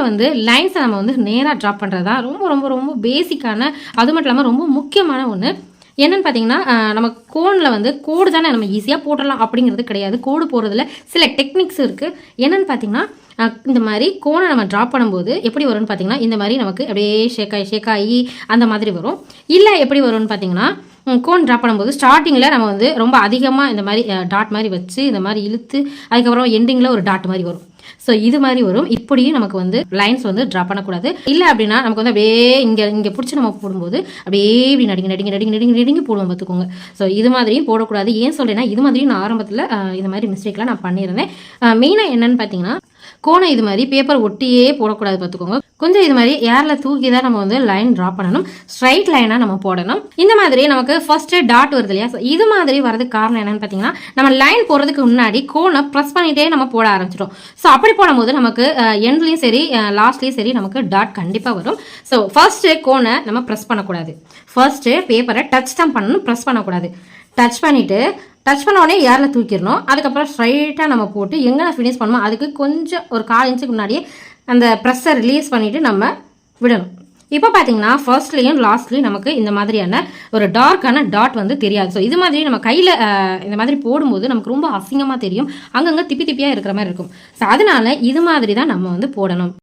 கோனில் வந்து லைன்ஸை நம்ம வந்து நேராக ட்ரா பண்ணுறது தான் ரொம்ப ரொம்ப ரொம்ப பேசிக்கான, அது மட்டும் இல்லாமல் ரொம்ப முக்கியமான ஒன்று. என்னன்னு பார்த்தீங்கன்னா, நம்ம கோனில் வந்து கோடு தானே நம்ம ஈஸியாக போட்டுடலாம் அப்படிங்கிறது கிடையாது. கோடு போடுறதுல சில டெக்னிக்ஸ் இருக்குது. என்னன்னு பார்த்தீங்கன்னா, இந்த மாதிரி கோனை நம்ம ட்ரா பண்ணும்போது எப்படி வரும்னு பார்த்தீங்கன்னா, இந்த மாதிரி நமக்கு அப்படியே ஷேக்காகி அந்த மாதிரி வரும். இல்லை எப்படி வரும்னு பார்த்தீங்கன்னா, கோன் ட்ரா பண்ணும்போது ஸ்டார்டிங்கில் நம்ம வந்து ரொம்ப அதிகமாக இந்த மாதிரி டாட் மாதிரி வச்சு இந்த மாதிரி இழுத்து அதுக்கப்புறம் எண்டிங்கில் ஒரு டாட் மாதிரி வரும். ஸோ இது மாதிரி வரும். இப்படியும் நமக்கு வந்து லைன்ஸ் வந்து ட்ரா பண்ணக்கூடாது. இல்லை அப்படின்னா நமக்கு வந்து அப்படியே இங்கே பிடிச்சி நம்ம போடும்போது அப்படியே இப்படி நடுங்கி போடுவோம் பார்த்துக்கோங்க. ஸோ இது மாதிரியும் போடக்கூடாது. ஏன் சொல்கிறேன்னா, இது மாதிரியும் நான் ஆரம்பத்தில் இந்த மாதிரி மிஸ்டேக்லாம் நான் பண்ணியிருந்தேன். மெயினாக என்னன்னு பார்த்தீங்கன்னா, கோனை இது மாதிரி பேப்பர் ஒட்டியே போடக்கூடாது பார்த்துக்கோங்க. கொஞ்சம் இது மாதிரி ஏரில் தூக்கி தான் நம்ம வந்து லைன் ட்ரா பண்ணணும். ஸ்ட்ரைட் லைனாக நம்ம போடணும். இந்த மாதிரி நமக்கு ஃபர்ஸ்ட் டாட் வருது இல்லையா, இது மாதிரி வரதுக்கு காரணம் என்னன்னு பார்த்தீங்கன்னா, நம்ம லைன் போடுறதுக்கு முன்னாடி கோனை ப்ரெஸ் பண்ணிட்டே நம்ம போட ஆரம்பிச்சிட்டோம். ஸோ அப்படி போடும்போது நமக்கு எண்ட்லையும் சரி லாஸ்ட்லேயும் சரி நமக்கு டாட் கண்டிப்பாக வரும். ஸோ ஃபர்ஸ்ட் கோனை நம்ம ப்ரெஸ் பண்ணக்கூடாது. ஃபர்ஸ்ட் பேப்பரை டச் தான் பண்ணணும், ப்ரெஸ் பண்ணக்கூடாது. டச் பண்ண உடனே ஏரில் தூக்கிடணும். அதுக்கப்புறம் ஸ்ட்ரைட்டாக நம்ம போட்டு எங்கே ஃபினிஷ் பண்ணுமோ அதுக்கு கொஞ்சம் ஒரு 1/4 இன்ச்சுக்கு முன்னாடியே அந்த ப்ரெஸ்ஸை ரிலீஸ் பண்ணிவிட்டு நம்ம விடணும். இப்போ பார்த்தீங்கன்னா ஃபர்ஸ்ட்லேயும் லாஸ்ட்லேயும் நமக்கு இந்த மாதிரியான ஒரு டார்க்கான டாட் வந்து தெரியாது. ஸோ இது மாதிரி நம்ம கையில் இந்த மாதிரி போடும்போது நமக்கு ரொம்ப அசிங்கமாக தெரியும். அங்கங்கே திப்பியாக இருக்கிற மாதிரி இருக்கும். ஸோ அதனால இது மாதிரி தான் நம்ம வந்து போடணும்.